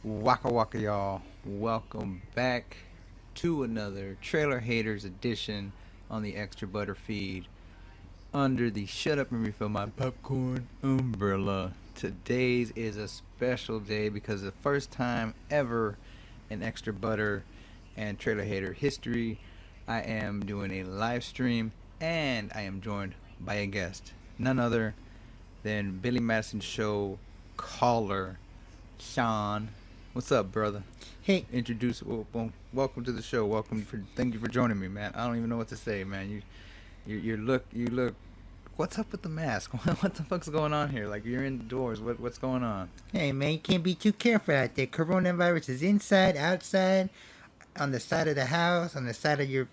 Waka waka y'all. Welcome back to another Trailer Haters edition on the Extra Butter feed under the Shut Up and Refill My Popcorn umbrella. Today's is a special day because the first time ever in Extra Butter and Trailer Hater history, I am doing a live stream and I am joined by a guest. None other than Billy Madison Show caller, SHAUN. What's up, brother? Hey, Welcome to the show. Thank you for joining me, man. I don't even know what to say, man. You look. What's up with the mask? What the fuck's going on here? Like you're indoors. What's going on? hey, man, you can't be too careful out there. Coronavirus is inside, outside, on the side of the house, on the side of your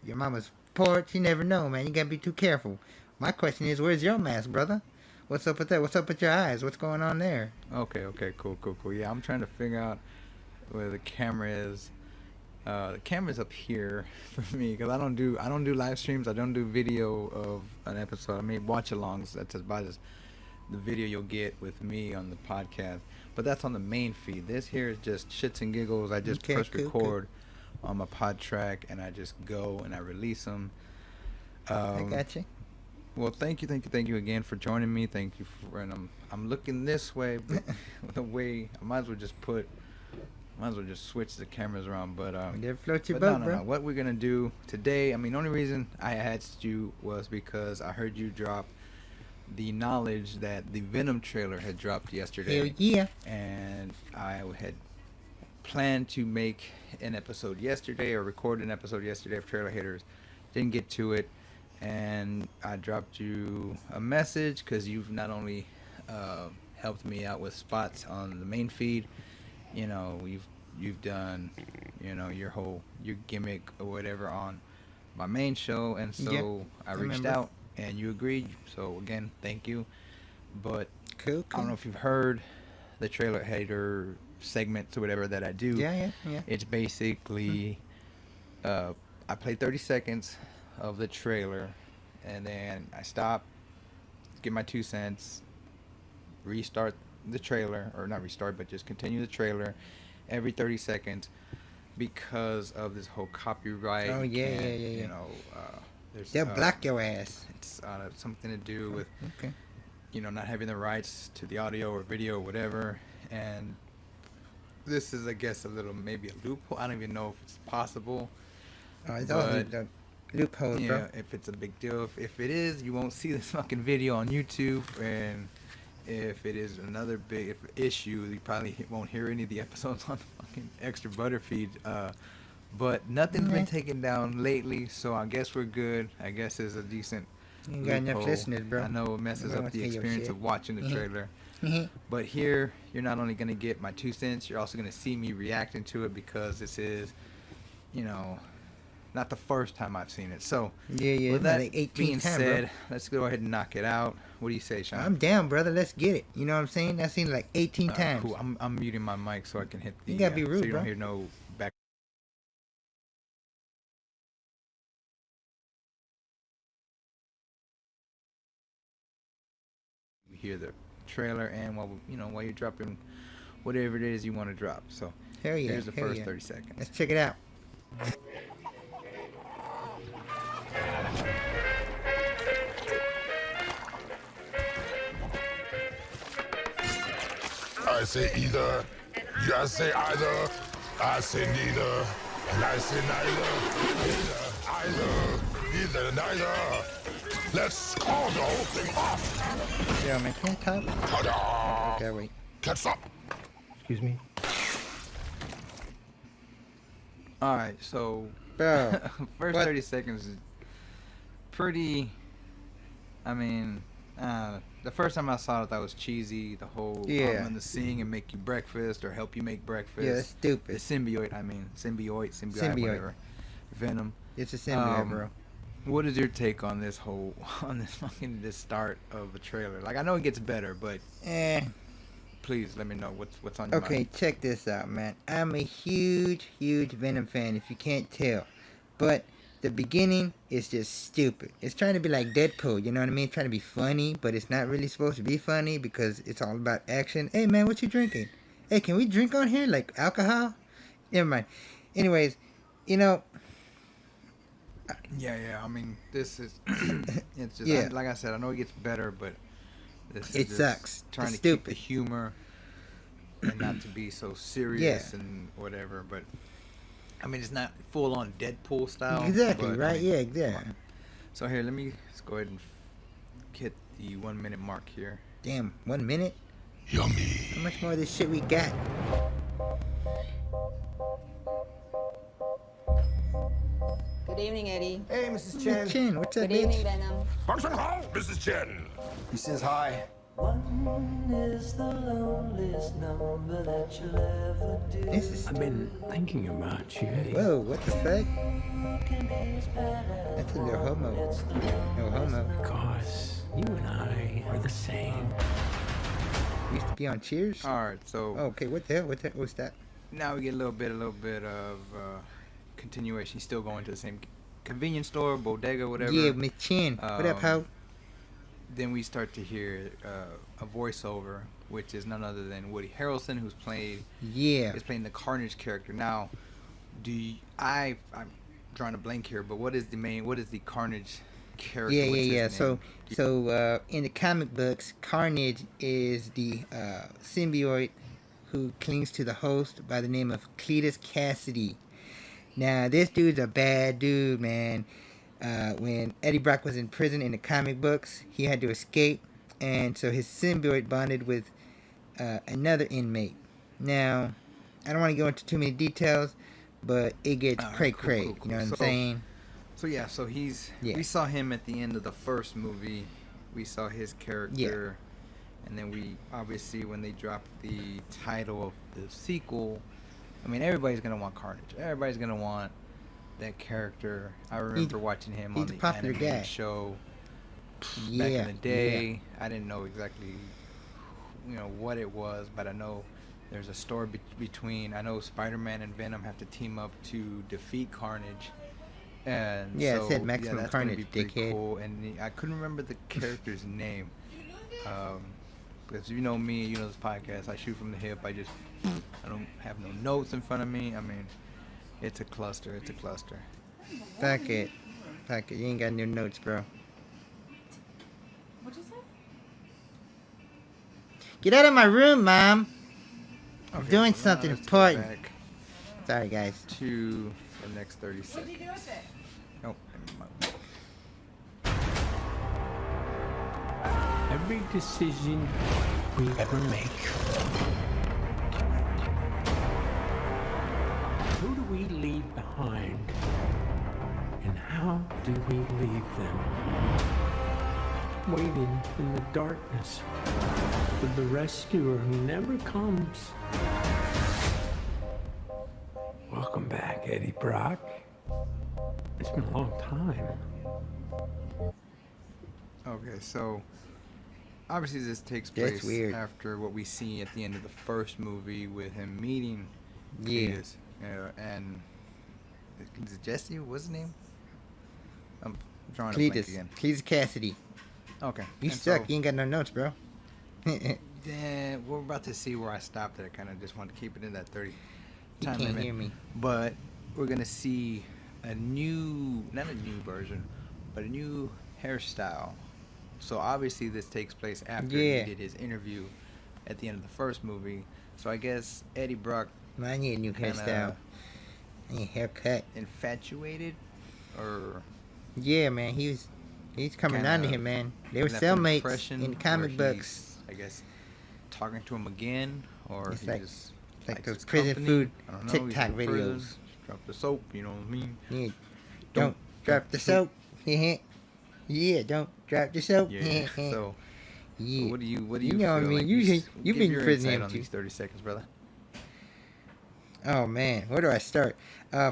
mama's porch. You never know, man. You gotta be too careful. My question is, where's your mask, brother? What's up with that? What's up with your eyes? What's going on there? Okay, cool. Yeah, I'm trying to figure out where the camera is. The camera's up here for me because I don't do live streams. I don't do video of an episode. I mean watch-alongs. That's about as the video you'll get with me on the podcast. But that's on the main feed. This here is just shits and giggles. I just Okay, press cool. record on my pod track and I just go and I release them. I got you. Well, thank you again for joining me. Thank you for, and I'm looking this way, but the way I might as well just switch the cameras around. But Never float your but boat, no. bro. What we're gonna do today? I mean, the only reason I asked you was because I heard you drop the knowledge that the Venom trailer had dropped Hell yesterday, yeah. and I had planned to make an episode yesterday or record an episode yesterday of Trailer Haters. Didn't get to it, and I dropped you a message because you've not only helped me out with spots on the main feed. You've done your gimmick or whatever on my main show, and Yeah, so I I reached remember. out and you agreed. So again, thank you. But Cool, I don't know cool. if you've heard the Trailer Hater segments or whatever that I do. Yeah. It's basically uh, I play 30 seconds of the trailer, and then I stop, get my 2 cents, restart the trailer, or not restart, but just continue the trailer every 30 seconds because of this whole copyright. Oh, You yeah, yeah, can't, yeah, yeah. there's They'll block your ass. it's something to do with Okay. not having the rights to the audio or video or whatever, and this is, I guess, a little maybe a loophole. I don't even know if it's possible, It's all but the loopholes, bro. yeah, if it's a big deal. If it is, you won't see this fucking video on YouTube, and if it is another big issue, you probably won't hear any of the episodes on the fucking Extra Butter feed. But nothing's been Yeah. taken down lately, so I guess we're good. I guess it's a decent You ain't got enough loophole. listeners, bro. I know it messes Nobody up wants the to hear your experience shit. of watching the trailer. But here, you're not only going to get my 2 cents, you're also going to see me reacting to it because this is, you know, not the first time I've seen it. So, Yeah, with it's that like 18 being times, said, bro. let's go ahead and knock it out. What do you say, Sean? I'm down, brother. Let's get it. You know what I'm saying? I've seen it like 18 times. Cool. I'm muting my mic so I can hit the. You gotta be rude, so you bro. don't hear no back. You hear the trailer, and while you're dropping whatever it is you want to drop. So Hell yeah. here's the hell first yeah. 30 seconds. Let's check it out. I say either, you say either, I say neither, and I say neither, neither. Let's call the whole thing off. Yeah, man. Can you talk? Ta-da! Okay, wait. Catch up. Excuse me. All right, so Bro. first What? 30 seconds is pretty. I mean, the first time I saw it, that was cheesy. The whole Yeah. I'm gonna sing and make you breakfast or help you make breakfast. Yeah, that's The stupid. symbiote, Symbiote. whatever. Venom. It's a symbiote, Um, bro. What is your take on this this start of the trailer? Like, I know it gets better, but Eh. please let me know what's on your Okay, mind. check this out, man. I'm a huge Venom fan, if you can't tell. But the beginning is just stupid. It's trying to be like Deadpool, you know what I mean? Trying to be funny, but it's not really supposed to be funny because it's all about action. Hey, man, what you drinking? Hey, can we drink on here like alcohol? Never mind. Anyways, you know, Yeah. I mean, this is it's just yeah, like I said. I know it gets better, but this is it just sucks. trying It's to keep the stupid. humor and not to be so Yeah, serious and whatever. But I mean, it's not full on Deadpool style. exactly. But I Right? mean, Yeah, come on. exactly. So here, let me just go ahead and hit the 1 minute mark here. Damn, 1 minute. Yummy. How much more of this shit we got? Good evening, Eddie. Hey, Mrs. Chin. Chen. Chin, what's up, Good evening, bitch? Venom. Function hall, Mrs. Chen. He says hi. One is the loneliest number that you'll ever do. This is. I've been thinking about you, Eddie. Whoa, what the fuck? That's a little homo. No homo. Because you and I are the same. Used to be on Cheers. All right, so Oh, okay, what the hell? What's that? now we get a little bit of continuation. He's still going to the same convenience store, bodega, whatever. Yeah, Miss Chin. What up, ho? Then we start to hear a voiceover, which is none other than Woody Harrelson, who's playing Yeah. the Carnage character. Now, I'm drawing a blank here, but what is the Carnage character? Yeah, What's his yeah. name? So in the comic books, Carnage is the symbiote who clings to the host by the name of Cletus Cassidy. Now, this dude's a bad dude, man. When Eddie Brock was in prison in the comic books, he had to escape, and so his symbiote bonded with another inmate. Now, I don't want to go into too many details, but it gets cray cray. cool. You know what I'm So- saying? So yeah, so he's Yeah. we saw him at the end of the first movie. We saw his character, and then we obviously when they dropped the title of the sequel, I mean everybody's gonna want Carnage. Everybody's gonna want that character. I remember watching him he's on a the popular animated guy. show Yeah. back in the day. I didn't know exactly, what it was, but I know there's a story between. I know Spider-Man and Venom have to team up to defeat Carnage. And Yeah, it so, said Maximum that's gonna Carnage, be pretty dickhead. cool. And I couldn't remember the character's name. Because you know me, you know this podcast. I shoot from the hip. I don't have no notes in front of me. I mean, it's a cluster. It's a cluster. Fuck it. Fuck it. You ain't got no notes, bro. What'd you say? Get out of my room, Mom. I'm Okay, doing so now something let's go important. back Sorry, guys. to the next 30 seconds. What'd you do with it? Oh, never mind. Every decision we ever make. Who do we leave behind? And how do we leave them? Waiting in the darkness for the rescuer who never comes. Welcome back, Eddie Brock. It's been a long time. Okay, so obviously this takes That's place weird. after what we see at the end of the first movie with him meeting Yeah. Cletus, and is it Jesse? What's his name? I'm drawing a blank Cletus. again. Cletus Cassidy. Okay. You and suck. so- You ain't got no notes, bro. Yeah, we're about to see where I stopped it. I kind of just want to keep it in that 30 You time can't limit. hear me. But we're going to see not a new version, but a new hairstyle. So obviously this takes place after Yeah. he did his interview at the end of the first movie. So I guess Eddie Brock Man, I need a new Kinda- hairstyle. I need a haircut. infatuated or Yeah, man. He's coming Kinda down to him, man. They were left an cellmates impression in the comic where books. he's, I guess, talking to him again, or It's he like- just like likes those his prison company. food I don't know, he's TikTok in prison, videos. Drop the soap, you know what I mean? Yeah. Don't drop the soap. Yeah, don't drop the soap. Yeah. So yeah. what do you You feel know what I mean? like You- s- you've give been in your prison, insight haven't on you? these 30 seconds, brother. Oh man, where do I start?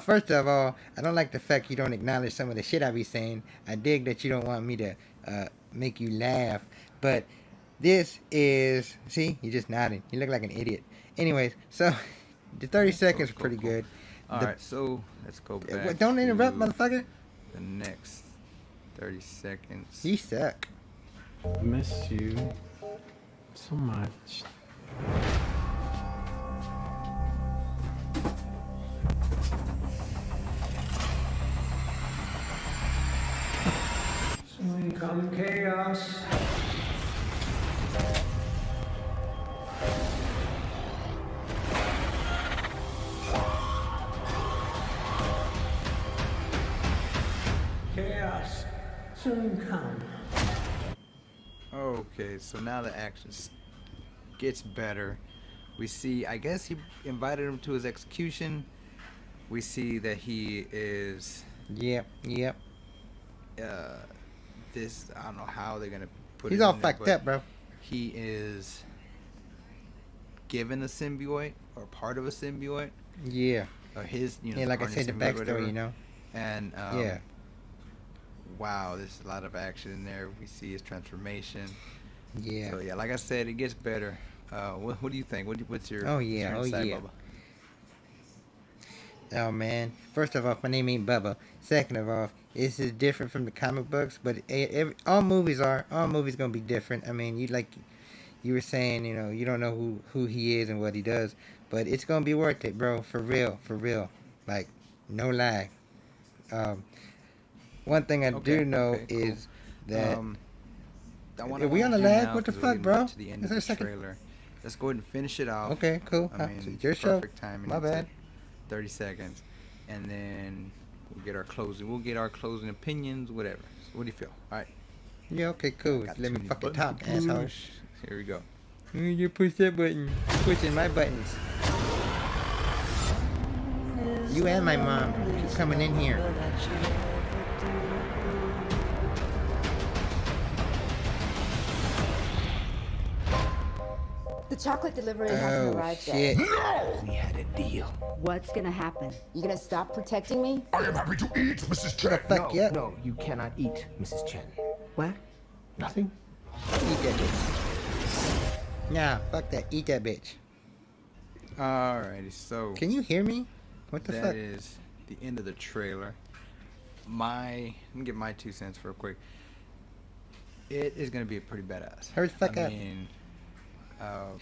First of all, I don't like the fact you don't acknowledge some of the shit I be saying. I dig that you don't want me to make you laugh, but this is you just nodding. You look like an idiot. Anyways, so the 30 seconds Cool, pretty cool. good. All The- right, so let's go back. Don't interrupt, to motherfucker. The next 30 seconds. You suck. I miss you so much. Soon come chaos. Chaos soon come. Okay, so now the action gets better. We see, I guess he invited him to his execution. We see that he is Yep. uh, this. I don't know how they're gonna put He's it. all in there, fucked but up, bro. He is given a symbiote or part of a symbiote Yeah. or his, Yeah, like I Carnage said, the symbiote or whatever. backstory, you know. And Yeah. wow, there's a lot of action in there. We see his transformation. Yeah. So yeah, like I said, it gets better. What do you think? What's your Oh, yeah. what's your Oh, insight, yeah. Bubba? Oh man! First of all, my name ain't Bubba. Second of all, this is different from the comic books, but all movies gonna be different. I mean, you were saying, you don't know who he is and what he does, but it's gonna be worth it, bro. For real. Like, no lie. Um, One thing I do know Okay, cool. is that What are we on the do lag? now, What the 'cause we're fuck, getting bro? to the end Is of there the a second? trailer. Let's go ahead and finish it off. Okay, cool. I mean, It's your show. perfect timing. My It's bad. like 30 seconds, and then we'll get our closing. We'll get our closing opinions, whatever. So what do you feel? All right. Yeah, okay, cool. Got Let too me many fucking buttons talk, to asshole. push. Here we go. You push that button. Pushing my buttons. You and my mom keep coming in here. The chocolate delivery hasn't arrived Shit. yet. We had a deal. What's gonna happen? You gonna stop protecting me? I am happy to eat, Mrs. Chen. Fuck yeah. No, you cannot eat, Mrs. Chen. What? Nothing? Eat that bitch. Nah, fuck that. Eat that bitch. Alrighty. So Can you hear me? What the that fuck? is the end of the trailer. Let me get my 2 cents real quick. It is gonna be pretty badass. Hurry the fuck I up. mean,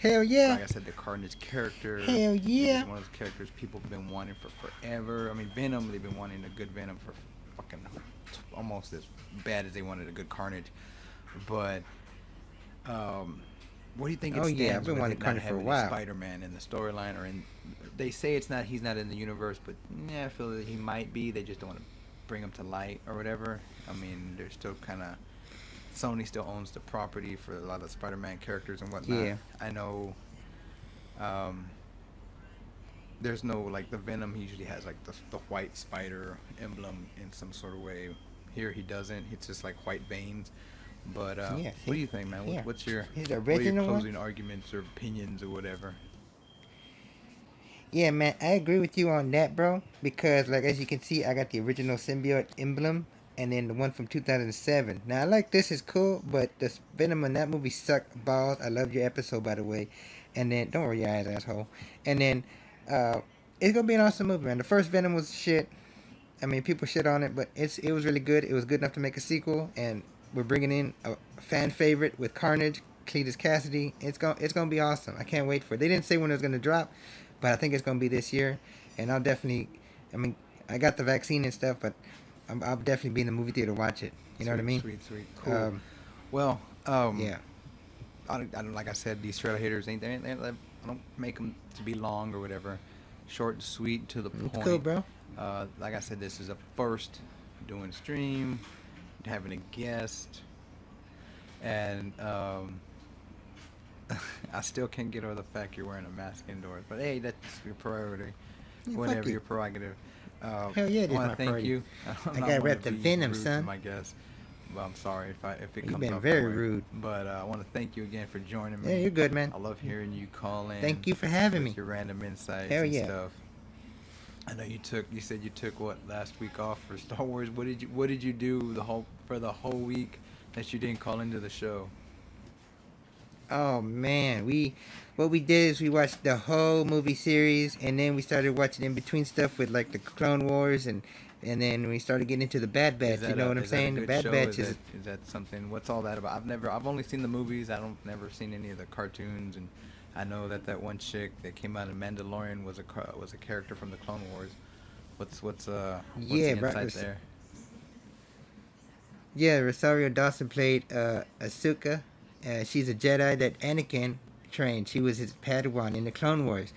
Hell yeah. Like I said, the Carnage character. Hell yeah. Is one of those characters people have been wanting for forever. I mean, Venom, they've been wanting a good Venom for fucking almost as bad as they wanted a good Carnage. But, what do you think it Oh, stands yeah, I've been with wanting it not Carnage for a having while. Spider-Man in the storyline or in? They say he's not in the universe, but yeah, I feel that he might be. They just don't want to bring him to light or whatever. I mean, they're still kind of. Sony still owns the property for a lot of Spider-Man characters and whatnot. Yeah. I know. There's no like the Venom. He usually has like the white spider emblem in some sort of way. Here he doesn't. It's just like white veins. But Yeah, what see? do you think, man? Yeah. What's your He's the what are your original one? closing arguments or opinions or whatever? Yeah, man, I agree with you on that, bro. Because, like, as you can see, I got the original symbiote emblem, and then the one from 2007. Now, I like this is cool, but the Venom in that movie sucked balls. I loved your episode, by the way. And then, don't worry, your ass, asshole. And then, it's gonna be an awesome movie, man. The first Venom was shit. I mean, people shit on it, but it was really good. It was good enough to make a sequel, and we're bringing in a fan favorite with Carnage, Cletus Cassidy. It's gonna be awesome. I can't wait for it. They didn't say when it was gonna drop, but I think it's gonna be this year, and I'll definitely. I mean, I got the vaccine and stuff, but I'll definitely be in the movie theater to watch it. You know what I mean? Sweet. Cool. Well, Yeah. I don't like I said, these trailer haters I don't make them to be long or whatever. Short and sweet to the point. It's cool, bro. Like I said, this is a first doing stream, having a guest, and I still can't get over the fact you're wearing a mask indoors. But hey, that's your priority. Yeah, Whatever fuck you. your prerogative. Hell yeah, it is I want my to thank priority. you. I gotta rep the Venom, son. I guess. Well, I'm sorry if it You've comes been off very that way. rude. But I want to thank you again for joining me. Yeah, you're good, man. I love hearing you call in. Thank you for having with me. Your random insights Hell and yeah. stuff. I know you said you took what last week off for Star Wars. What did you do for the whole week that you didn't call into the show? Oh man, what we did is we watched the whole movie series, and then we started watching in between stuff with like the Clone Wars, and then we started getting into the Bad Batch. You know what I'm saying? The Bad Batch is. Is that something? What's all that about? I've only seen the movies. Never seen any of the cartoons, and I know that one chick that came out in Mandalorian was a character from the Clone Wars. What's Yeah, the bro, insight it's- there? Yeah, Rosario Dawson played Asuka. She's a Jedi that Anakin trained. She was his Padawan in the Clone Wars.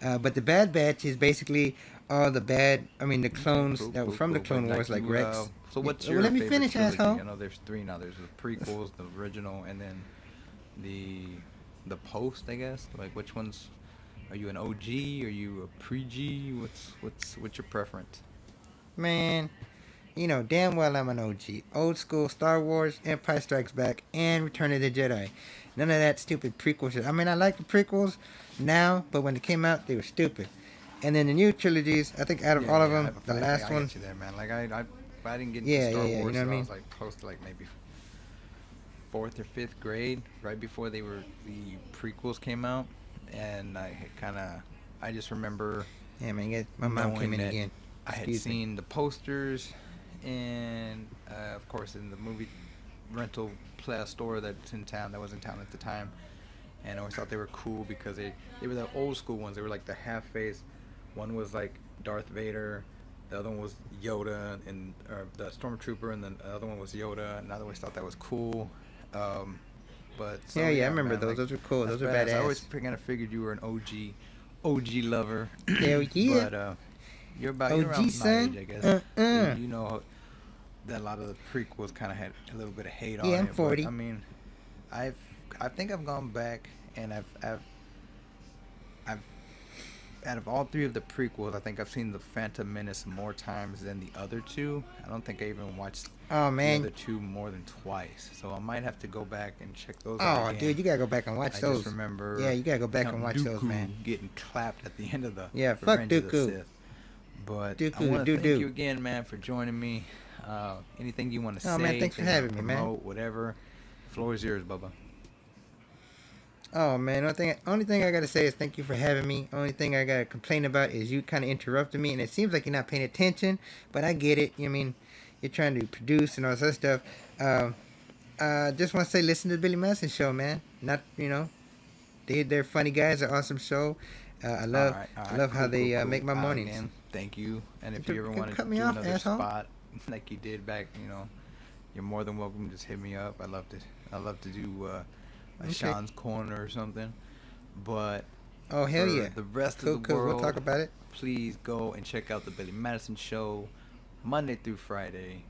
But the Bad Batch is basically all the bad. I mean, the Okay, clones cool, that were cool, from the cool. But Clone Wars, like like you, Rex. so Yeah, what's well, your let me favorite finish, trilogy? asshole. I know there's three now. There's the prequels, the original, and then the the post, I guess. Like, which ones? Are you an OG? Are you a pre-G? What's your preference? Man, you know damn well I'm an OG. Old school Star Wars, Empire Strikes Back, and Return of the Jedi. None of that stupid prequel shit. I mean, I like the prequels now, but when they came out, they were stupid. And then the new trilogies, I think out of Yeah, all of yeah, them, the last I one, get you there, man. Like I didn't get into yeah, yeah, Star yeah, you Wars know what I till I mean? was like close to like maybe fourth or fifth grade, right before the prequels came out, and I just remember Yeah, man, my mom came knowing in that again. I had Excuse me. seen the posters, and of course in the movie rental store that's in town that was in town at the time, and I always thought they were cool because they were the old school ones. They were like the half face. One was like Darth Vader, the other one was Yoda, and or the Stormtrooper, and then the other one was Yoda. And I always thought that was cool. Um, but so Yeah, yeah, I yeah, remember man, those. like Those were cool. that's Those were badass. I always badass. kind of figured you were an OG lover, Hell yeah. but you're OG, around my age, son. I guess. You know that a lot of the prequels kind of had a little bit of hate Yeah, on I'm it, but 40. I mean, I've I think I've gone back and I've out of all three of the prequels, I think I've seen the Phantom Menace more times than the other two. I don't think I even watched Oh, the man. other two more than twice, so I might have to go back and check those out Oh, again. dude, you gotta go back and watch I those. just remember Yeah, you gotta go back and Count watch those, man. Dooku getting clapped at the end of the Yeah, fuck Revenge of the Dooku. Sith. But I Dooku, want to thank you doo-doo. again, man, for joining me. Anything you want to Oh, say? man, thanks for anything you wanna having me, man. promote, whatever. Floor is yours, Bubba. Oh man, only thing I gotta say is thank you for having me. Only thing I gotta complain about is you kind of interrupted me, and it seems like you're not paying attention. But I get it. You know what I mean, you're trying to produce and all this other stuff. Just want to say, listen to the Billy Madison show, man. Not they're funny guys. They're awesome show. I love All I right, love how cool, they cool, cool. make my mornings. Again, thank you. And if Don't you ever want to cut me do off, another asshole. spot like you did back, you're more than welcome. Just hit me up. I love to do a Okay. Sean's Corner or something. But Oh hell for yeah! the rest Cool, of the cool. world, We'll talk about it. please go and check out the Billy Madison show, Monday through Friday.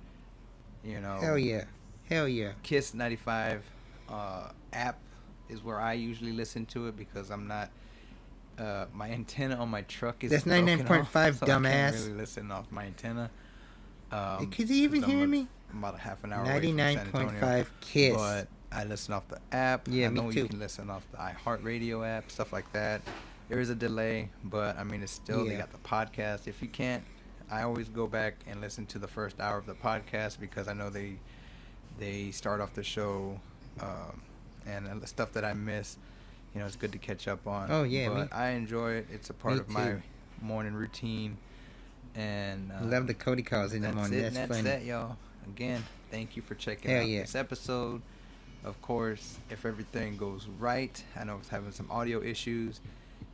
Hell yeah! Hell yeah! Kiss 95 app is where I usually listen to it because I'm not. My antenna on my truck is That's broken 99.5, off, so I can't dumbass. really listen off my antenna. Could you even 'Cause hear I'm me? about a half an hour away from San Antonio. 99.5 Kiss. But I listen off the app. Yeah, I me know too. you can listen off the iHeartRadio app, stuff like that. There is a delay, but I mean, it's still, they Yeah. got the podcast. If you can't, I always go back and listen to the first hour of the podcast because I know they start off the show, and the stuff that I miss, it's good to catch up on. Oh, yeah, But I enjoy it. It's a part me of my too. morning routine. And Love the Cody calls in the that's morning. it, That's and that's funny. that, y'all. Again, thank you for checking Hell out yeah. this episode. Of course, if everything goes right, I know it's having some audio issues.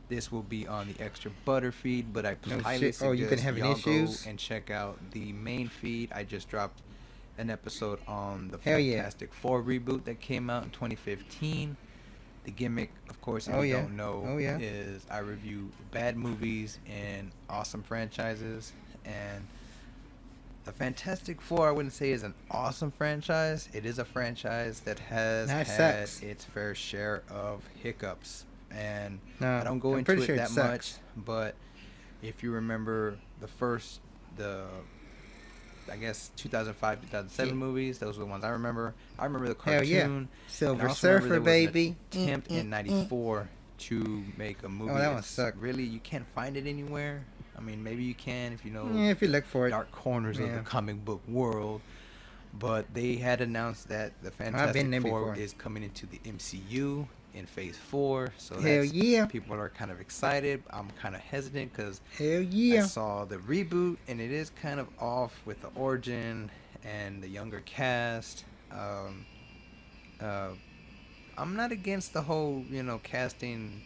This will be on the extra butter feed, but I No highly shit. Oh, suggest you've been having y'all issues? go and check out the main feed. I just dropped an episode on the Hell yeah. Fantastic Four reboot that came out in 2015. The gimmick, of course, if Oh, you yeah. don't know, Oh, yeah. is I review bad movies and awesome franchises. And the Fantastic Four, I wouldn't say is an awesome franchise. It is a franchise that has Nah, it had sucks. its fair share of hiccups. And Nah, I don't go I'm into pretty it sure it that sucks. much, but if you remember I guess 2005, 2007 Yeah. movies, those were the ones I remember. I remember the Hell cartoon. yeah. and Silver I also remember Surfer, there was an baby. attempt in '94 to make a movie. Oh, that one It's sucked. Really, you can't find it anywhere. I mean, maybe you can if you know Yeah, if you look for it. dark corners of Yeah. the comic book world. But they had announced that the been Fantastic there Four before. is coming into the MCU in Phase 4. So Hell yeah. people are kind of excited. I'm kind of hesitant because Hell I yeah. saw the reboot, and it is kind of off with the origin and the younger cast. I'm not against the whole, casting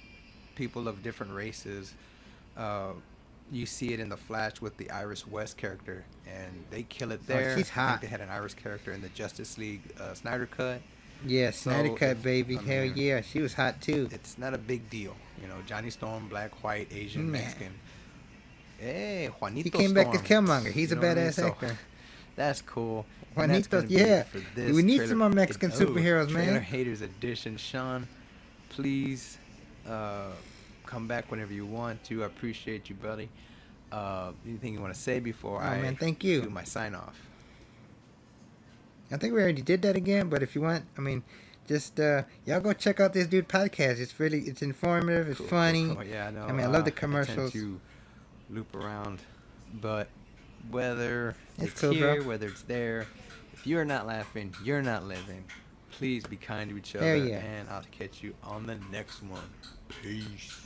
people of different races. You see it in the Flash with the Iris West character, and they kill it there. she's I hot. think they had an Iris character in the Justice League Snyder cut. Yeah, So, Snyder Cut, if- baby. I Hell mean, yeah, she was hot too. It's not a big deal, you know. Johnny Storm, black, white, Asian, Nah. Mexican. Hey, Juanito He came back as Storm. Killmonger. He's You a know what I mean? badass So, actor. That's cool. And that's Juanito, gonna be yeah. it for this We need trailer- some more Mexican superheroes, Trailer man. Haters Edition. Sean, please come back whenever you want to. I appreciate you, buddy. Anything you want to say before Oh, I man, thank you. do my sign off? I think we already did that again, but if you want, I mean, just y'all go check out this dude podcast. It's informative, it's funny. Cool. Yeah, I know. I mean, I love the I tend commercials. to loop around, but whether It's it's cool, here, bro. whether it's there, if you're not laughing, you're not living. Please be kind to each Hell other, yeah. and I'll catch you on the next one. Peace.